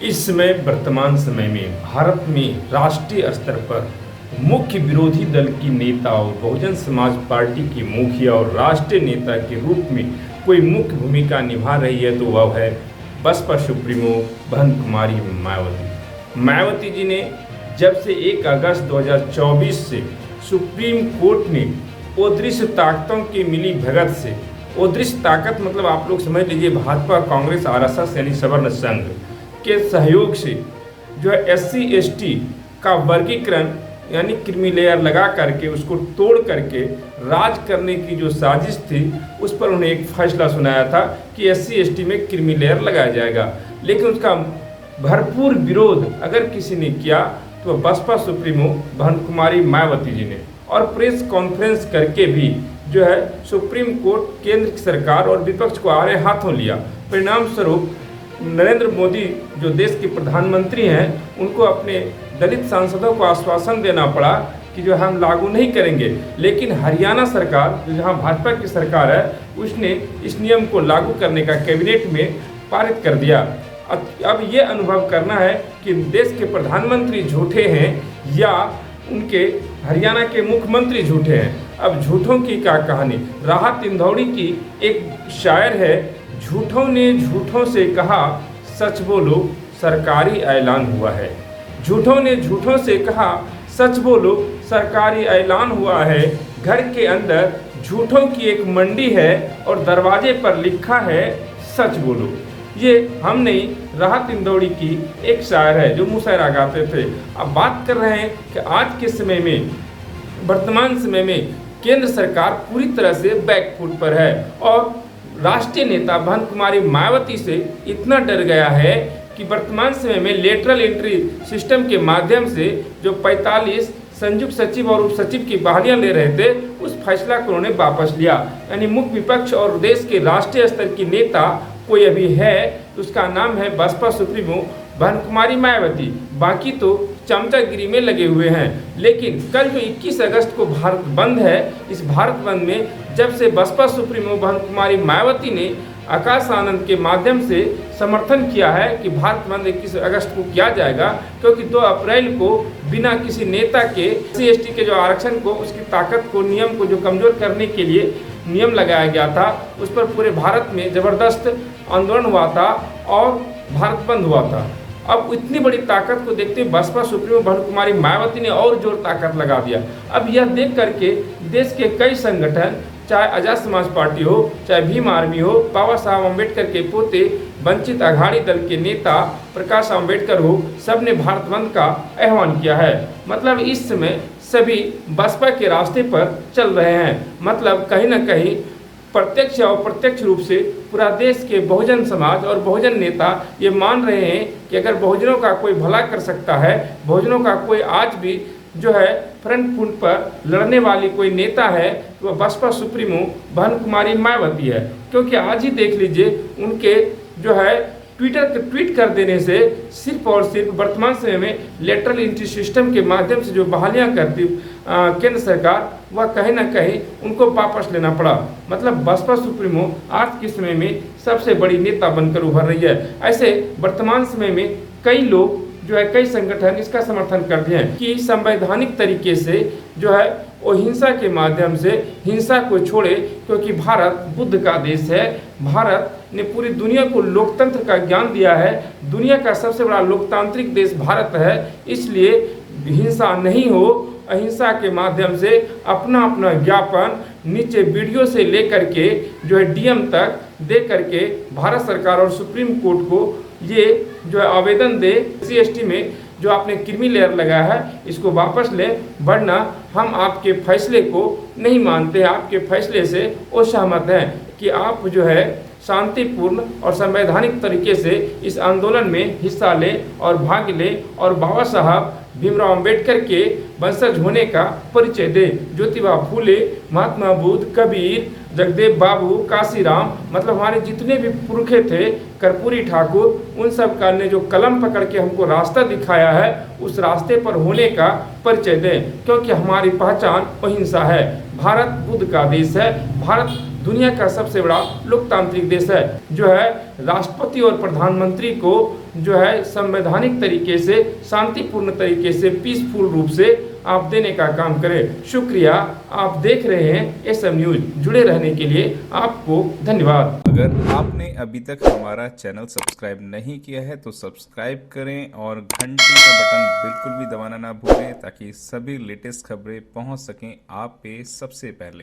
इस समय वर्तमान समय में भारत में राष्ट्रीय स्तर पर मुख्य विरोधी दल की नेता और बहुजन समाज पार्टी की मुखिया और राष्ट्रीय नेता के रूप में कोई मुख्य भूमिका निभा रही है तो वह है बसपा सुप्रीमो बहन कुमारी मायावती जी ने जब से 1 अगस्त 2024 से सुप्रीम कोर्ट ने अदृश्य ताकतों की मिली भगत से, अदृश्य ताकत मतलब आप लोग समझ लीजिए भाजपा, कांग्रेस, आरएसएस यानी सवर्ण संघ के सहयोग से जो है SC/ST का वर्गीकरण यानी क्रीमी लेयर लगा करके उसको तोड़ करके राज करने की जो साजिश थी उस पर उन्हें एक फैसला सुनाया था कि SC/ST में क्रीमी लेयर लगाया जाएगा। लेकिन उसका भरपूर विरोध अगर किसी ने किया तो बसपा सुप्रीमो बहन कुमारी मायावती जी ने, और प्रेस कॉन्फ्रेंस करके भी जो है सुप्रीम कोर्ट, केंद्र की सरकार और विपक्ष को आड़े हाथों लिया। परिणाम स्वरूप नरेंद्र मोदी जो देश के प्रधानमंत्री हैं उनको अपने दलित सांसदों को आश्वासन देना पड़ा कि जो हम लागू नहीं करेंगे, लेकिन हरियाणा सरकार जो जहां भाजपा की सरकार है उसने इस नियम को लागू करने का कैबिनेट में पारित कर दिया। अब ये अनुभव करना है कि देश के प्रधानमंत्री झूठे हैं या उनके हरियाणा के मुख्यमंत्री झूठे हैं। अब झूठों की क्या कहानी, राहत इंदौरी की एक शायर है, झूठों ने झूठों से कहा सच बोलो सरकारी ऐलान हुआ है। झूठों ने झूठों से कहा सच बोलो सरकारी ऐलान हुआ है। घर के अंदर झूठों की एक मंडी है और दरवाजे पर लिखा है सच बोलो। ये हम नहीं, राहत इंदौरी की एक शायर है जो मुशायरा गाते थे। अब बात कर रहे हैं कि आज के समय में, वर्तमान समय में केंद्र सरकार पूरी तरह से बैकफुट पर है और राष्ट्रीय नेता बहन कुमारी मायावती से इतना डर गया है कि वर्तमान समय में लेटरल एंट्री सिस्टम के माध्यम से जो 45 संयुक्त सचिव और उप सचिव की बहालियां ले रहे थे उस फैसला को उन्होंने वापस लिया। यानी मुख्य विपक्ष और देश के राष्ट्रीय स्तर की नेता कोई अभी है तो उसका नाम है बसपा सुप्रीमो बहन कुमारी मायावती, बाकी तो चमचागिरी में लगे हुए हैं। लेकिन कल जो 21 अगस्त को भारत बंद है, इस भारत बंद में जब से बसपा सुप्रीमो बहन कुमारी मायावती ने आकाश आनंद के माध्यम से समर्थन किया है कि भारत बंद 21 अगस्त को किया जाएगा, क्योंकि 2 अप्रैल को बिना किसी नेता के SC/ST के जो आरक्षण को, उसकी ताकत को, नियम को जो कमज़ोर करने के लिए नियम लगाया गया था, उस पर पूरे भारत में ज़बरदस्त आंदोलन हुआ था और भारत बंद हुआ था। अब इतनी बड़ी ताकत को देखते हुए बसपा सुप्रीमो बहन कुमारी मायावती ने और जोर ताकत लगा दिया। अब यह देख करके देश के कई संगठन, चाहे आज़ाद समाज पार्टी हो, चाहे भीम आर्मी हो, बाबा साहब अम्बेडकर के पोते वंचित अघाड़ी दल के नेता प्रकाश अम्बेडकर हो, सब ने भारत बंद का आह्वान किया है। मतलब इस समय सभी बसपा के रास्ते पर चल रहे हैं। मतलब कहीं ना कहीं प्रत्यक्ष या अप्रत्यक्ष रूप से पूरा देश के बहुजन समाज और बहुजन नेता ये मान रहे हैं कि अगर बहुजनों का कोई भला कर सकता है, बहुजनों का कोई आज भी जो है फ्रंट फुट पर लड़ने वाली कोई नेता है तो वह बसपा सुप्रीमो बहन कुमारी मायावती है। क्योंकि आज ही देख लीजिए उनके जो है ट्वीट कर देने से सिर्फ और सिर्फ वर्तमान समय में लेटरल एंट्री सिस्टम के माध्यम से जो बहालियां करती केंद्र सरकार, वह कहीं ना कहीं उनको वापस लेना पड़ा। मतलब बसपा सुप्रीमो आज के समय में सबसे बड़ी नेता बनकर उभर रही है। ऐसे वर्तमान समय में कई लोग जो है, कई संगठन इसका समर्थन करते हैं कि संवैधानिक तरीके से जो है वो हिंसा के माध्यम से हिंसा को छोड़े, क्योंकि भारत बुद्ध का देश है। भारत ने पूरी दुनिया को लोकतंत्र का ज्ञान दिया है। दुनिया का सबसे बड़ा लोकतांत्रिक देश भारत है। इसलिए हिंसा नहीं हो, अहिंसा के माध्यम से अपना अपना ज्ञापन नीचे वीडियो से लेकर के जो है DM तक दे करके भारत सरकार और सुप्रीम कोर्ट को ये जो है आवेदन दे SC/ST में जो आपने क्रीमी लेयर लगाया है इसको वापस लें, वरना हम आपके फैसले को नहीं मानते, आपके फैसले से असहमत हैं कि आप जो है शांतिपूर्ण और संवैधानिक तरीके से इस आंदोलन में हिस्सा लें और भाग लें और बाबा साहब भीमराव अंबेडकर के वंशज होने का परिचय दें। ज्योतिबा फूले, महात्मा बुद्ध, कबीर, जगदेव बाबू, काशीराम, मतलब हमारे जितने भी पुरखे थे, कर्पूरी ठाकुर, उन सब का ने जो कलम पकड़ के हमको रास्ता दिखाया है उस रास्ते पर होने का परिचय दें, क्योंकि हमारी पहचान अहिंसा है। भारत बुद्ध का देश है। भारत दुनिया का सबसे बड़ा लोकतांत्रिक देश है, जो है राष्ट्रपति और प्रधानमंत्री को जो है संवैधानिक तरीके से, शांतिपूर्ण तरीके से, पीसफुल रूप से आप देने का काम करें। शुक्रिया, आप देख रहे हैं एसएम न्यूज। जुड़े रहने के लिए आपको धन्यवाद। अगर आपने अभी तक हमारा चैनल सब्सक्राइब नहीं किया है तो सब्सक्राइब करें और घंटी का बटन बिल्कुल भी दबाना ना भूलें, ताकि सभी लेटेस्ट खबरें पहुंच सकें आप पे सबसे पहले।